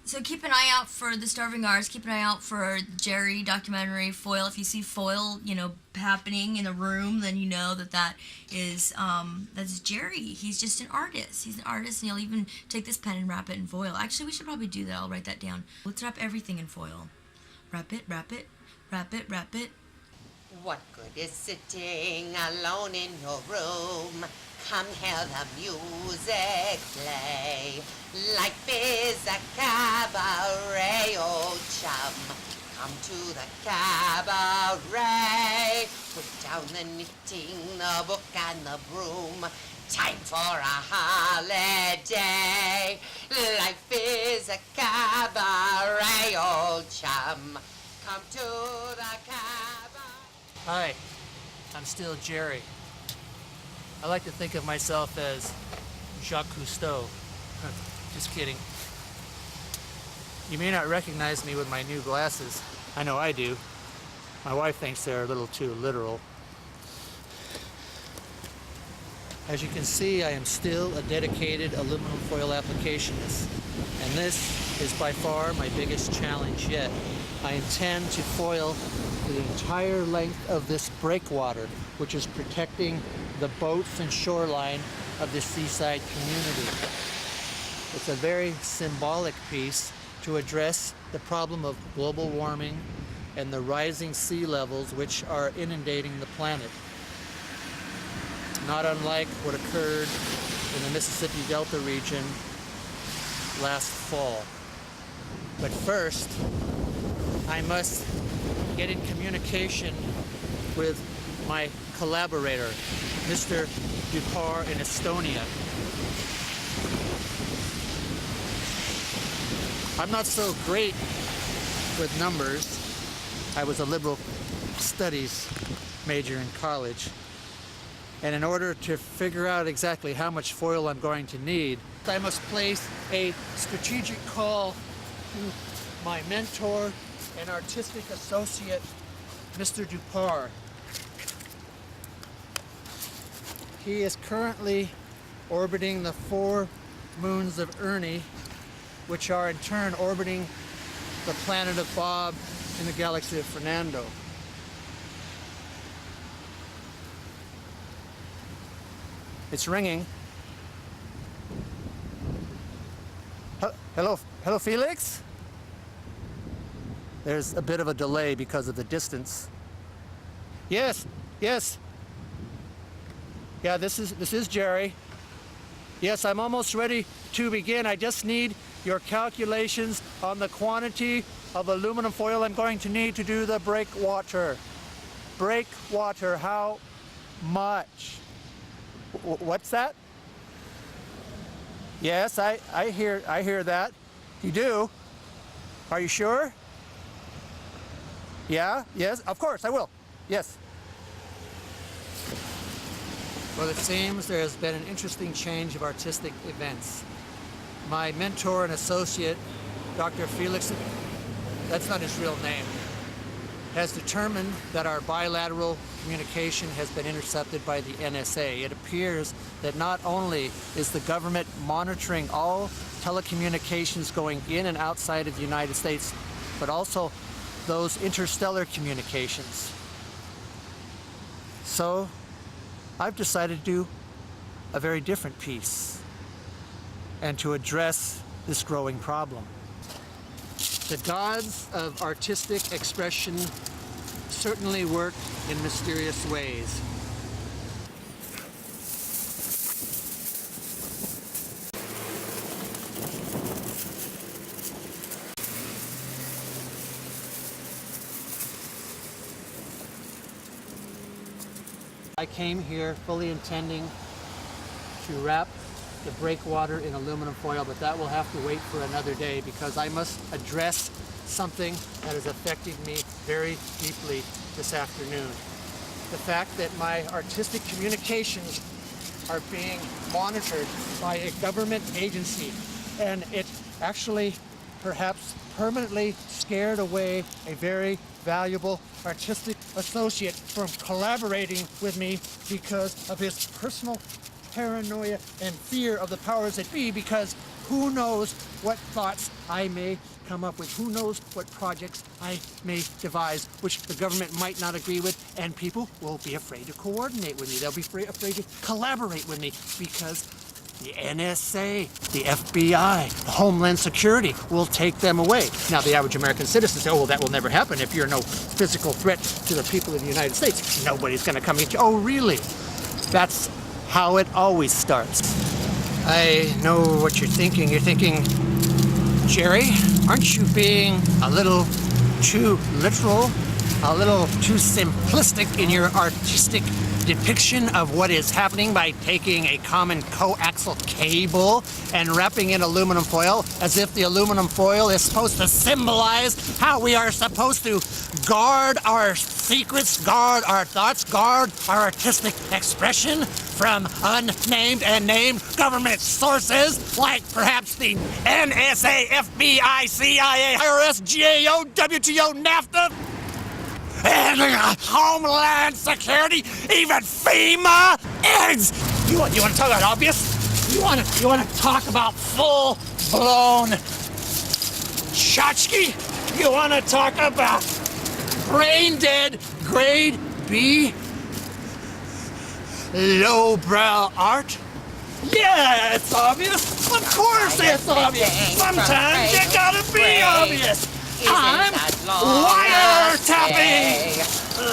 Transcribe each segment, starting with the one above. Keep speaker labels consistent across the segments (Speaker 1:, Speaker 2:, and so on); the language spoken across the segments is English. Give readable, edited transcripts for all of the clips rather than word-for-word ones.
Speaker 1: So keep an eye out for The Starving Artist. Keep an eye out for Jerry documentary Foil. If you see Foil, happening in a room, then you know that's Jerry. He's just an artist. He's an artist, and he'll even take this pen and wrap it in foil. Actually, we should probably do that. I'll write that down. Let's wrap everything in foil. Wrap it, wrap it, wrap it, wrap it.
Speaker 2: What good is sitting alone in your room? Come hear the music play. Life is a cabaret, old chum. Come to the cabaret. Put down the knitting, the book and the broom. Time for a holiday. Life is a cabaret, old chum. Come to the cabaret.
Speaker 3: Hi, I'm still Jerry. I like to think of myself as Jacques Cousteau. Just kidding. You may not recognize me with my new glasses. I know I do. My wife thinks they're a little too literal. As you can see, I am still a dedicated aluminum foil applicationist, and this is by far my biggest challenge yet. I intend to foil the entire length of this breakwater, which is protecting the boats and shoreline of the seaside community. It's a very symbolic piece to address the problem of global warming and the rising sea levels which are inundating the planet. Not unlike what occurred in the Mississippi Delta region last fall. But first, I must get in communication with my collaborator, Mr. Dupar in Estonia. I'm not so great with numbers. I was a liberal studies major in college. And in order to figure out exactly how much foil I'm going to need, I must place a strategic call to my mentor and artistic associate, Mr. Dupar. He is currently orbiting the 4 moons of Ernie, which are in turn orbiting the planet of Bob in the galaxy of Fernando. It's ringing. Hello, Felix? There's a bit of a delay because of the distance. Yes. Yeah, this is Jerry. Yes, I'm almost ready to begin. I just need your calculations on the quantity of aluminum foil I'm going to need to do the breakwater. Breakwater, how much? What's that? Yes, I hear that. You do? Are you sure? Yeah, yes, of course, I will. Yes. Well, it seems there has been an interesting change of artistic events. My mentor and associate, Dr. Felix, that's not his real name, has determined that our bilateral communication has been intercepted by the NSA. It appears that not only is the government monitoring all telecommunications going in and outside of the United States, but also those interstellar communications. So I've decided to do a very different piece and to address this growing problem. The gods of artistic expression certainly work in mysterious ways. I came here fully intending to wrap the breakwater in aluminum foil, but that will have to wait for another day because I must address something that is affecting me very deeply this afternoon. The fact that my artistic communications are being monitored by a government agency, and it actually perhaps permanently scared away a very valuable artistic associate from collaborating with me because of his personal paranoia and fear of the powers that be, because who knows what thoughts I may come up with, who knows what projects I may devise, which the government might not agree with, and people will be afraid to coordinate with me. They'll be afraid to collaborate with me, because the NSA, the FBI, Homeland Security will take them away. Now, the average American citizen says, oh, well, that will never happen if you're no physical threat to the people of the United States. Nobody's going to come at you. Oh, really? That's how it always starts. I know what you're thinking. You're thinking, Jerry, aren't you being a little too literal, a little too simplistic in your artistic depiction of what is happening by taking a common coaxial cable and wrapping in aluminum foil, as if the aluminum foil is supposed to symbolize how we are supposed to guard our secrets, guard our thoughts, guard our artistic expression from unnamed and named government sources, like perhaps the NSA, FBI, CIA, IRS, GAO, WTO, NAFTA, and Homeland Security, even FEMA. And you want to talk about obvious? You want to talk about full-blown tchotchke? You want to talk about brain-dead grade B lowbrow art? Yeah, it's obvious. Of course it's obvious. Sometimes you gotta be obvious. I'm wiretapping.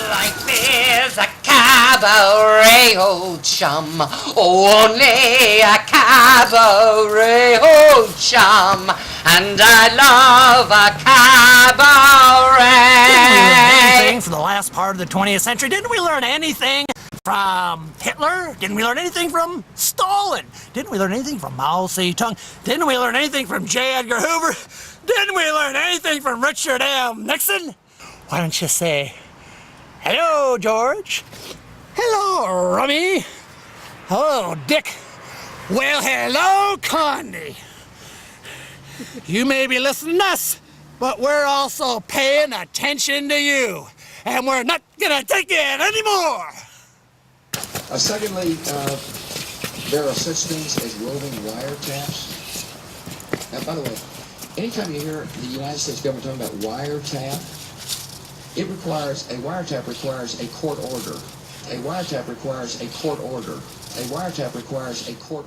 Speaker 2: Life is a cabaret, old chum. Only a cabaret, old chum. And I love a cabaret.
Speaker 3: Didn't we learn anything from the last part of the 20th century? Didn't we learn anything from Hitler? Didn't we learn anything from Stalin? Didn't we learn anything from Mao Zedong? Didn't we learn anything from J. Edgar Hoover? Didn't we learn anything from Richard M. Nixon? Why don't you say, hello, George. Hello, Rummy. Hello, Dick. Well, hello, Condi. You may be listening to us, but we're also paying attention to you. And we're not gonna take it anymore.
Speaker 4: Secondly, there are such things as roving wiretaps. Now, by the way, anytime you hear the United States government talking about wiretap, a wiretap requires a court order. A wiretap requires a court order. A wiretap requires a court order.